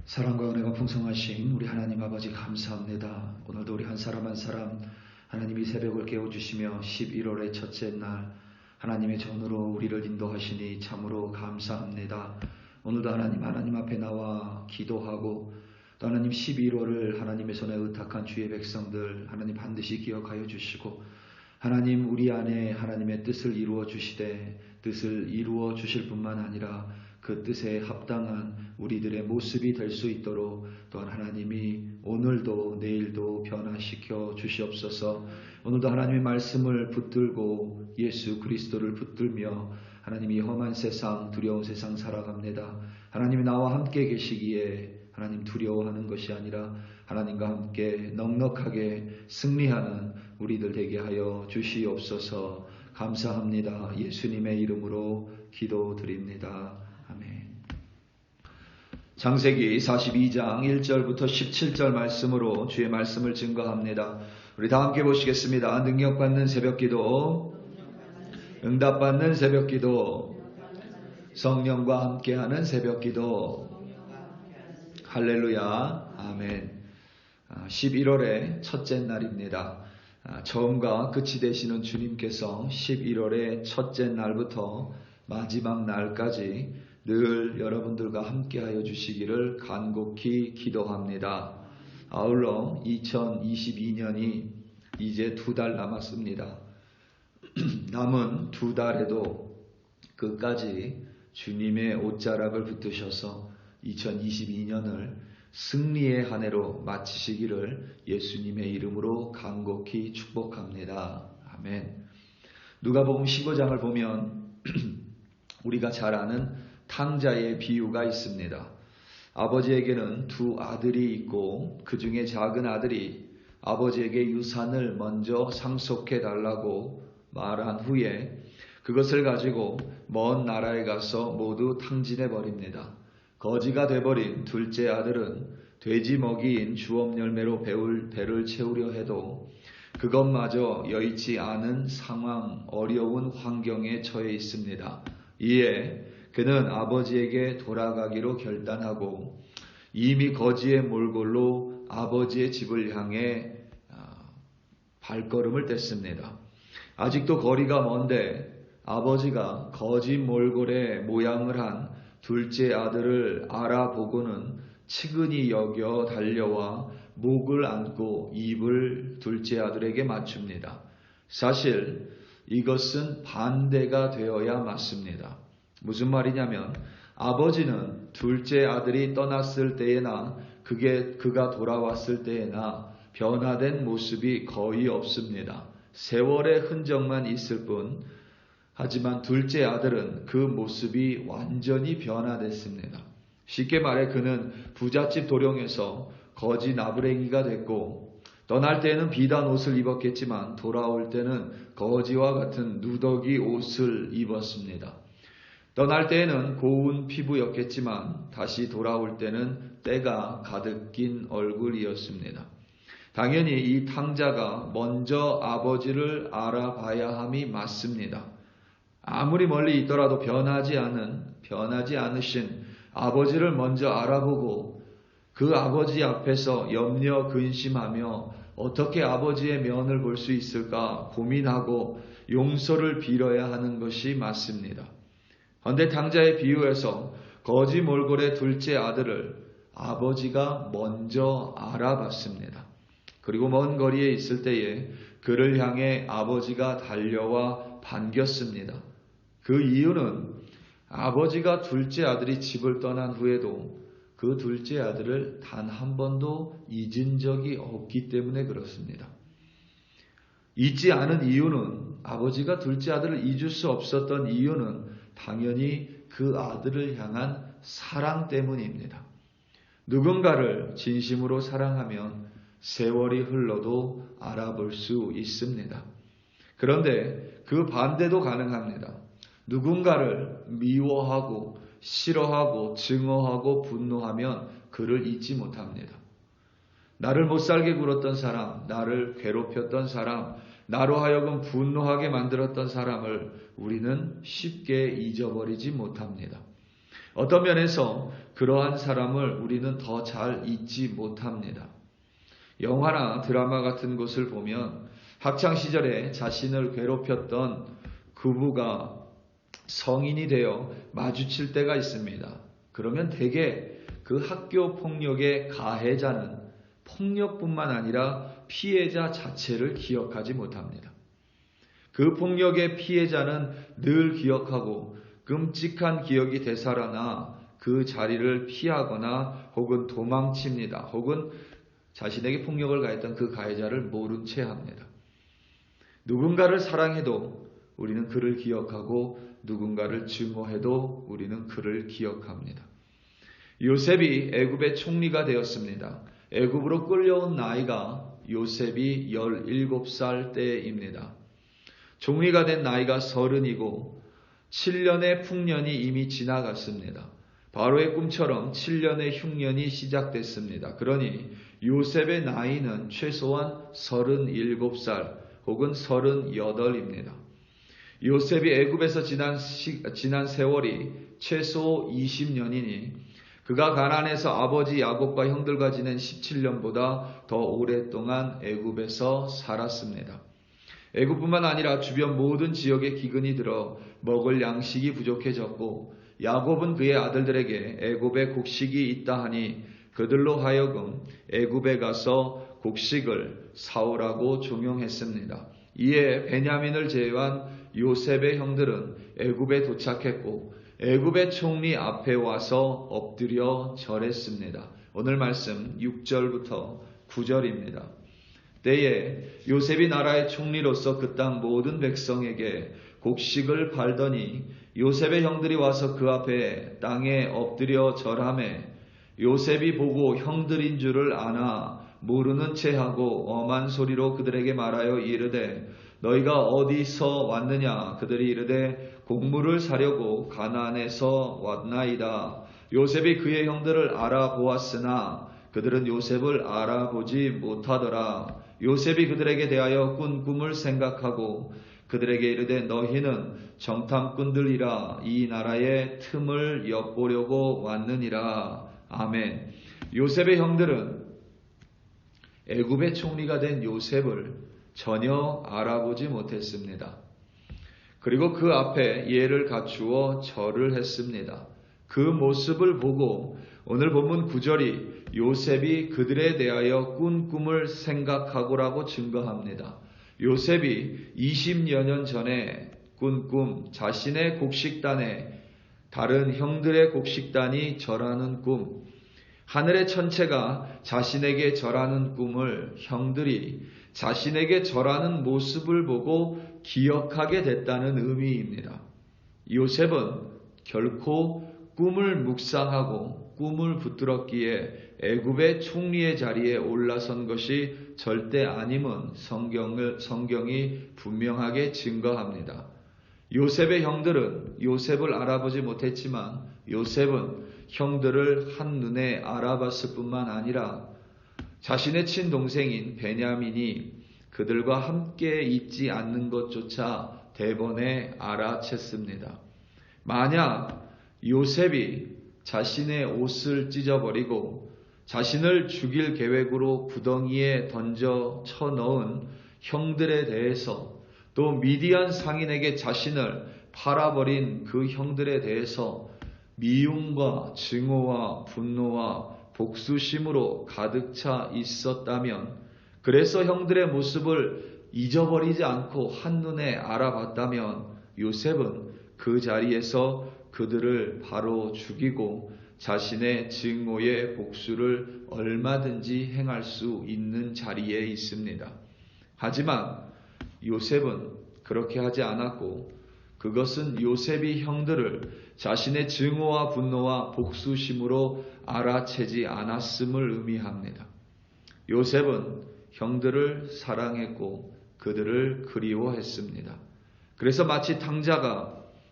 사랑과 은혜가 풍성하신 우리 하나님 아버지 감사합니다. 오늘도 우리 한 사람 한 사람 하나님이 새벽을 깨워주시며 11월의 첫째 날 하나님의 전으로 우리를 인도하시니 참으로 감사합니다. 오늘도 하나님 앞에 나와 기도하고 또 하나님 11월을 하나님의 손에 의탁한 주의 백성들 하나님 반드시 기억하여 주시고 하나님 우리 안에 하나님의 뜻을 이루어 주시되 뜻을 이루어 주실 뿐만 아니라 그 뜻에 합당한 우리들의 모습이 될 수 있도록 또한 하나님이 오늘도 내일도 변화시켜 주시옵소서. 오늘도 하나님의 말씀을 붙들고 예수 그리스도를 붙들며 하나님이 험한 세상 두려운 세상 살아갑니다. 하나님이 나와 함께 계시기에 하나님 두려워하는 것이 아니라 하나님과 함께 넉넉하게 승리하는 우리들 되게 하여 주시옵소서. 감사합니다. 예수님의 이름으로 기도드립니다. 아멘. 창세기 42장 1절부터 17절 말씀으로 주의 말씀을 증거합니다. 우리 다 함께 보시겠습니다. 능력받는 새벽기도, 응답받는 새벽기도, 성령과 함께하는 새벽기도. 할렐루야. 아멘. 11월의 첫째 날입니다. 처음과 끝이 되시는 주님께서 11월의 첫째 날부터 마지막 날까지 늘 여러분들과 함께하여 주시기를 간곡히 기도합니다. 아울러 2022년이 이제 2달 남았습니다. 남은 2달에도 끝까지 주님의 옷자락을 붙드셔서 2022년을 승리의 한 해로 마치시기를 예수님의 이름으로 간곡히 축복합니다. 아멘. 누가복음 15장을 보면 우리가 잘 아는 탕자의 비유가 있습니다. 아버지에게는 2 아들이 있고 그 중에 작은 아들이 아버지에게 유산을 먼저 상속해 달라고 말한 후에 그것을 가지고 먼 나라에 가서 모두 탕진해 버립니다. 거지가 돼버린 둘째 아들은 돼지 먹이인 주업 열매로 배를 채우려 해도 그것마저 여의치 않은 상황, 어려운 환경에 처해 있습니다. 이에 그는 아버지에게 돌아가기로 결단하고 이미 거지의 몰골로 아버지의 집을 향해 발걸음을 뗐습니다. 아직도 거리가 먼데 아버지가 거지 몰골의 모양을 한 둘째 아들을 알아보고는 측은히 여겨 달려와 목을 안고 입을 둘째 아들에게 맞춥니다. 사실 이것은 반대가 되어야 맞습니다. 무슨 말이냐면 아버지는 둘째 아들이 떠났을 때에나 그가 돌아왔을 때에나 변화된 모습이 거의 없습니다. 세월의 흔적만 있을 뿐 하지만 둘째 아들은 그 모습이 완전히 변화됐습니다. 쉽게 말해 그는 부잣집 도령에서 거지 나부랭이가 됐고 떠날 때는 비단 옷을 입었겠지만 돌아올 때는 거지와 같은 누더기 옷을 입었습니다. 떠날 때에는 고운 피부였겠지만 다시 돌아올 때는 때가 가득 낀 얼굴이었습니다. 당연히 이 탕자가 먼저 아버지를 알아봐야 함이 맞습니다. 아무리 멀리 있더라도 변하지 않으신 아버지를 먼저 알아보고 그 아버지 앞에서 염려 근심하며 어떻게 아버지의 면을 볼 수 있을까 고민하고 용서를 빌어야 하는 것이 맞습니다. 그런데 탕자의 비유에서 거지 몰골의 둘째 아들을 아버지가 먼저 알아봤습니다. 그리고 먼 거리에 있을 때에 그를 향해 아버지가 달려와 반겼습니다. 그 이유는 아버지가 둘째 아들이 집을 떠난 후에도 그 둘째 아들을 단 한 번도 잊은 적이 없기 때문에 그렇습니다. 잊지 않은 이유는 아버지가 둘째 아들을 잊을 수 없었던 이유는 당연히 그 아들을 향한 사랑 때문입니다. 누군가를 진심으로 사랑하면 세월이 흘러도 알아볼 수 있습니다. 그런데 그 반대도 가능합니다. 누군가를 미워하고 싫어하고 증오하고 분노하면 그를 잊지 못합니다. 나를 못살게 굴었던 사람, 나를 괴롭혔던 사람, 나로 하여금 분노하게 만들었던 사람을 우리는 쉽게 잊어버리지 못합니다. 어떤 면에서 그러한 사람을 우리는 더 잘 잊지 못합니다. 영화나 드라마 같은 것을 보면 학창시절에 자신을 괴롭혔던 그부가 성인이 되어 마주칠 때가 있습니다. 그러면 대개 그 학교 폭력의 가해자는 폭력뿐만 아니라 피해자 자체를 기억하지 못합니다. 그 폭력의 피해자는 늘 기억하고 끔찍한 기억이 되살아나 그 자리를 피하거나 혹은 도망칩니다. 혹은 자신에게 폭력을 가했던 그 가해자를 모른 채 합니다. 누군가를 사랑해도 우리는 그를 기억하고 누군가를 증오해도 우리는 그를 기억합니다. 요셉이 애굽의 총리가 되었습니다. 애굽으로 끌려온 나이가 요셉이 17살 때입니다. 총리가 된 나이가 30이고 7년의 풍년이 이미 지나갔습니다. 바로의 꿈처럼 7년의 흉년이 시작됐습니다. 그러니 요셉의 나이는 최소한 37살 혹은 38입니다. 요셉이 애굽에서 지난 세월이 최소 20년이니 그가 가나안에서 아버지 야곱과 형들과 지낸 17년보다 더 오랫동안 애굽에서 살았습니다. 애굽뿐만 아니라 주변 모든 지역에 기근이 들어 먹을 양식이 부족해졌고 야곱은 그의 아들들에게 애굽에 곡식이 있다 하니 그들로 하여금 애굽에 가서 곡식을 사오라고 종용했습니다. 이에 베냐민을 제외한 요셉의 형들은 애굽에 도착했고 애굽의 총리 앞에 와서 엎드려 절했습니다. 오늘 말씀 6절부터 9절입니다. 때에 요셉이 나라의 총리로서 그 땅 모든 백성에게 곡식을 팔더니 요셉의 형들이 와서 그 앞에 땅에 엎드려 절하매 요셉이 보고 형들인 줄을 아나 모르는 체하고 엄한 소리로 그들에게 말하여 이르되 너희가 어디서 왔느냐? 그들이 이르되 곡물을 사려고 가나안에서 왔나이다. 요셉이 그의 형들을 알아보았으나 그들은 요셉을 알아보지 못하더라. 요셉이 그들에게 대하여 꾼 꿈을 생각하고 그들에게 이르되 너희는 정탐꾼들이라 이 나라의 틈을 엿보려고 왔느니라. 아멘. 요셉의 형들은 애굽의 총리가 된 요셉을 전혀 알아보지 못했습니다. 그리고 그 앞에 예를 갖추어 절을 했습니다. 그 모습을 보고 오늘 본문 9절이 요셉이 그들에 대하여 꾼 꿈을 생각하고라고 증거합니다. 요셉이 20여 년 전에 꾼 꿈, 자신의 곡식단에 다른 형들의 곡식단이 절하는 꿈, 하늘의 천체가 자신에게 절하는 꿈을 형들이 자신에게 절하는 모습을 보고 기억하게 됐다는 의미입니다. 요셉은 결코 꿈을 묵상하고 꿈을 붙들었기에 애굽의 총리의 자리에 올라선 것이 절대 아님은 성경이 분명하게 증거합니다. 요셉의 형들은 요셉을 알아보지 못했지만 요셉은 형들을 한눈에 알아봤을 뿐만 아니라 자신의 친동생인 베냐민이 그들과 함께 있지 않는 것조차 대번에 알아챘습니다. 만약 요셉이 자신의 옷을 찢어버리고 자신을 죽일 계획으로 구덩이에 던져 쳐넣은 형들에 대해서 또 미디안 상인에게 자신을 팔아버린 그 형들에 대해서 미움과 증오와 분노와 복수심으로 가득 차 있었다면, 그래서 형들의 모습을 잊어버리지 않고 한눈에 알아봤다면 요셉은 그 자리에서 그들을 바로 죽이고 자신의 증오의 복수를 얼마든지 행할 수 있는 자리에 있습니다. 하지만 요셉은 그렇게 하지 않았고 그것은 요셉이 형들을 자신의 증오와 분노와 복수심으로 알아채지 않았음을 의미합니다. 요셉은 형들을 사랑했고 그들을 그리워했습니다. 그래서 마치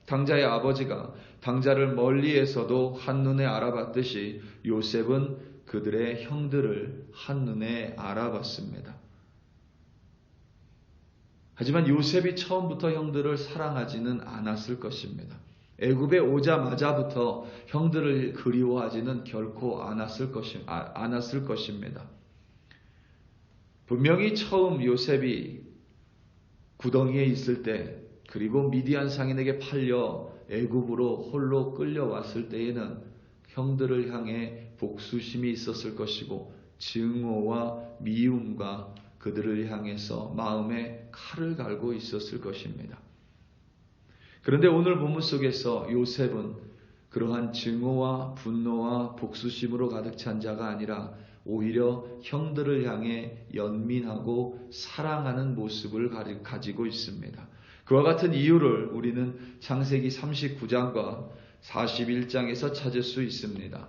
당자의 아버지가 당자를 멀리에서도 한눈에 알아봤듯이 요셉은 그들의 형들을 한눈에 알아봤습니다. 하지만 요셉이 처음부터 형들을 사랑하지는 않았을 것입니다. 애굽에 오자마자부터 형들을 그리워하지는 결코 않았을 것입니다. 분명히 처음 요셉이 구덩이에 있을 때, 그리고 미디안 상인에게 팔려 애굽으로 홀로 끌려왔을 때에는 형들을 향해 복수심이 있었을 것이고 증오와 미움과 그들을 향해서 마음에 칼을 갈고 있었을 것입니다. 그런데 오늘 본문 속에서 요셉은 그러한 증오와 분노와 복수심으로 가득 찬 자가 아니라 오히려 형들을 향해 연민하고 사랑하는 모습을 가지고 있습니다. 그와 같은 이유를 우리는 창세기 39장과 41장에서 찾을 수 있습니다.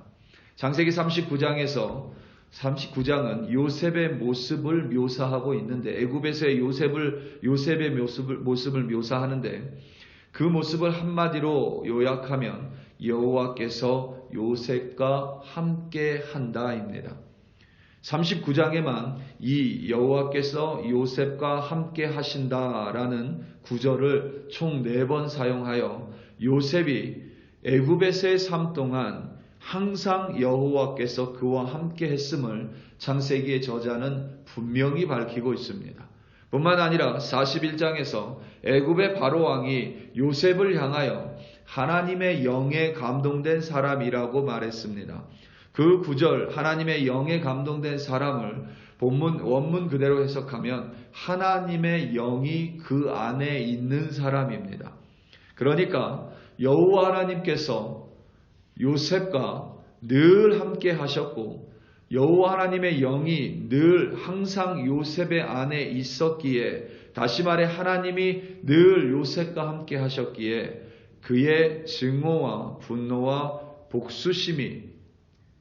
창세기 39장은 요셉의 모습을 묘사하고 있는데, 애굽에서의 요셉의 모습을 묘사하는데, 그 모습을 한마디로 요약하면 여호와께서 요셉과 함께 한다입니다. 39장에만 이 여호와께서 요셉과 함께 하신다라는 구절을 총 4번 사용하여 요셉이 애굽에서의 삶 동안 항상 여호와께서 그와 함께 했음을 창세기의 저자는 분명히 밝히고 있습니다. 뿐만 아니라 41장에서 애굽의 바로왕이 요셉을 향하여 하나님의 영에 감동된 사람이라고 말했습니다. 그 구절, 하나님의 영에 감동된 사람을 원문 그대로 해석하면 하나님의 영이 그 안에 있는 사람입니다. 그러니까 여호와 하나님께서 요셉과 늘 함께 하셨고, 여호와 하나님의 영이 늘 항상 요셉의 안에 있었기에, 다시 말해 하나님이 늘 요셉과 함께 하셨기에 그의 증오와 분노와 복수심이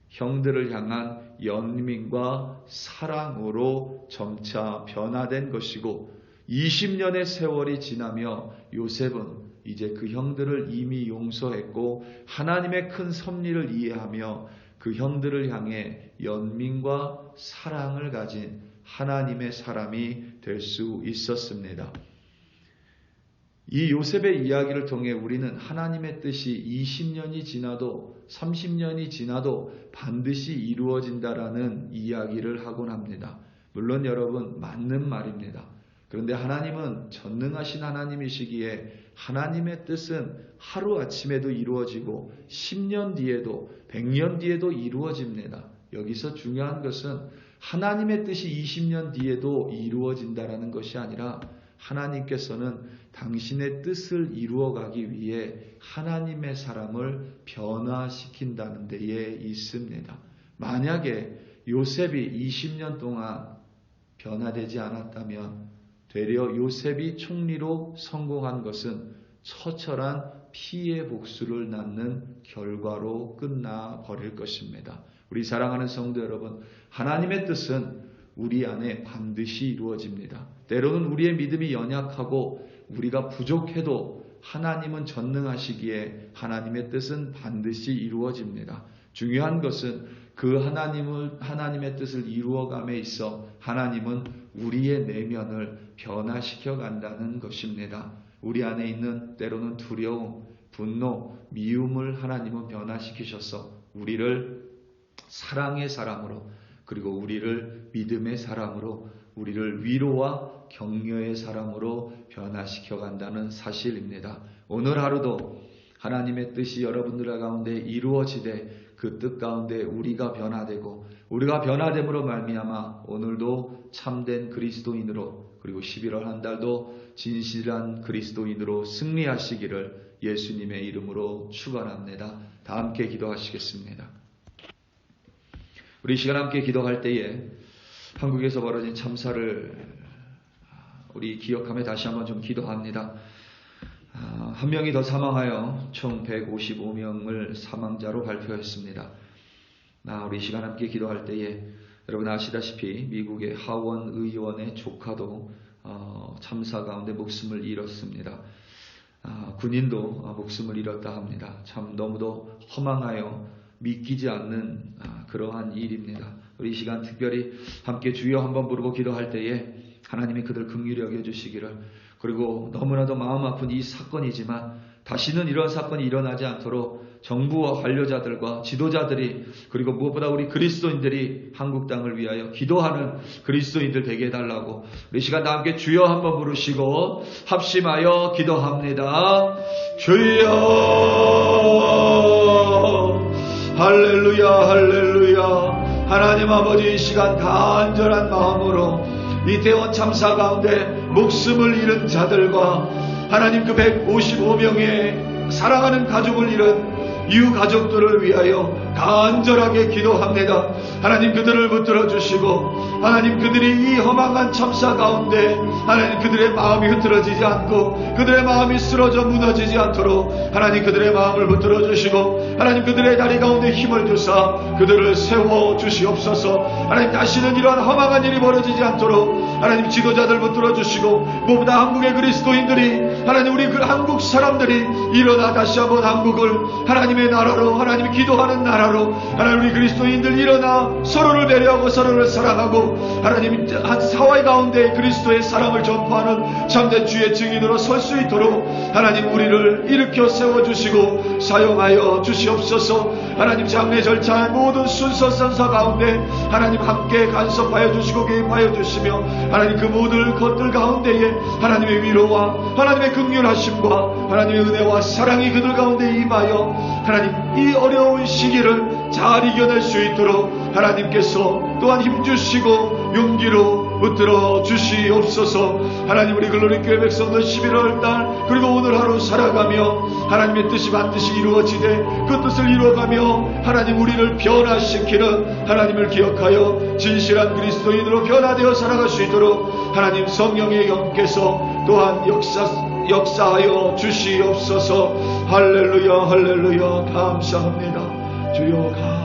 형들을 향한 연민과 사랑으로 점차 변화된 것이고, 20년의 세월이 지나며 요셉은 이제 그 형들을 이미 용서했고 하나님의 큰 섭리를 이해하며 그 형들을 향해 연민과 사랑을 가진 하나님의 사람이 될 수 있었습니다. 이 요셉의 이야기를 통해 우리는 하나님의 뜻이 20년이 지나도 30년이 지나도 반드시 이루어진다라는 이야기를 하곤 합니다. 물론 여러분, 맞는 말입니다. 그런데 하나님은 전능하신 하나님이시기에 하나님의 뜻은 하루아침에도 이루어지고 10년 뒤에도 100년 뒤에도 이루어집니다. 여기서 중요한 것은 하나님의 뜻이 20년 뒤에도 이루어진다라는 것이 아니라 하나님께서는 당신의 뜻을 이루어가기 위해 하나님의 사람을 변화시킨다는 데에 있습니다. 만약에 요셉이 20년 동안 변화되지 않았다면 되려 요셉이 총리로 성공한 것은 처철한 피해 복수를 낳는 결과로 끝나버릴 것입니다. 우리 사랑하는 성도 여러분, 하나님의 뜻은 우리 안에 반드시 이루어집니다. 때로는 우리의 믿음이 연약하고 우리가 부족해도 하나님은 전능하시기에 하나님의 뜻은 반드시 이루어집니다. 중요한 것은 그 하나님의 뜻을 이루어감에 있어 하나님은 우리의 내면을 변화시켜 간다는 것입니다. 우리 안에 있는 때로는 두려움, 분노, 미움을 하나님은 변화시키셔서 우리를 사랑의 사람으로, 그리고 우리를 믿음의 사람으로, 우리를 위로와 격려의 사람으로 변화시켜 간다는 사실입니다. 오늘 하루도 하나님의 뜻이 여러분들 가운데 이루어지되 그 뜻 가운데 우리가 변화되고, 우리가 변화됨으로 말미암아 오늘도 참된 그리스도인으로, 그리고 11월 한 달도 진실한 그리스도인으로 승리하시기를 예수님의 이름으로 축원합니다. 다 함께 기도하시겠습니다. 우리 시간 함께 기도할 때에 한국에서 벌어진 참사를 우리 기억하며 다시 한번 좀 기도합니다. 한 명이 더 사망하여 총 155명을 사망자로 발표했습니다. 우리 시간 함께 기도할 때에 여러분 아시다시피 미국의 하원 의원의 조카도 참사 가운데 목숨을 잃었습니다. 군인도 목숨을 잃었다 합니다. 참 너무도 허망하여 믿기지 않는 그러한 일입니다. 우리 이 시간 특별히 함께 주여 한번 부르고 기도할 때에 하나님이 그들 긍휼히 여겨주시기를, 그리고 너무나도 마음 아픈 이 사건이지만 다시는 이런 사건이 일어나지 않도록 정부와 관료자들과 지도자들이 그리고 무엇보다 우리 그리스도인들이 한국 땅을 위하여 기도하는 그리스도인들 되게 해달라고 우리 시간 다 함께 주여 한번 부르시고 합심하여 기도합니다. 주여 할렐루야 할렐루야. 하나님 아버지 이 시간 간절한 마음으로 이태원 참사 가운데 목숨을 잃은 자들과 하나님 그 155명의 사랑하는 가족을 잃은 이웃 가족들을 위하여 간절하게 기도합니다. 하나님 그들을 붙들어 주시고 하나님 그들이 이 허망한 참사 가운데 하나님 그들의 마음이 흐트러지지 않고 그들의 마음이 쓰러져 무너지지 않도록 하나님 그들의 마음을 붙들어 주시고 하나님 그들의 다리 가운데 힘을 주사 그들을 세워 주시옵소서. 하나님 다시는 이러한 허망한 일이 벌어지지 않도록 하나님 지도자들 붙들어 주시고 무엇보다 한국의 그리스도인들이 하나님 우리 그 한국 사람들이 일어나 다시 한번 한국을 하나님의 나라로 하나님이 기도하는 나라로 하나님 우리 그리스도인들 일어나 서로를 배려하고 서로를 사랑하고 하나님 한 사회 가운데 그리스도의 사랑을 전파하는 참된 주의 증인으로 설 수 있도록 하나님 우리를 일으켜 세워주시고 사용하여 주시옵소서. 하나님 장례 절차의 모든 순서 선서 가운데 하나님 함께 간섭하여 주시고 개입하여 주시며 하나님 그 모든 것들 가운데에 하나님의 위로와 하나님의 긍휼하심과 하나님의 은혜와 사랑이 그들 가운데 임하여 하나님 이 어려운 시기를 잘 이겨낼 수 있도록 하나님께서 또한 힘주시고 용기로 붙들어 주시옵소서. 하나님 우리 글로리교회 백성들 11월달 그리고 오늘 하루 살아가며 하나님의 뜻이 반드시 이루어지되 그 뜻을 이루어가며 하나님 우리를 변화시키는 하나님을 기억하여 진실한 그리스도인으로 변화되어 살아갈 수 있도록 하나님 성령의 영께서 또한 역사하여 주시옵소서. 할렐루야 할렐루야. 감사합니다. 주여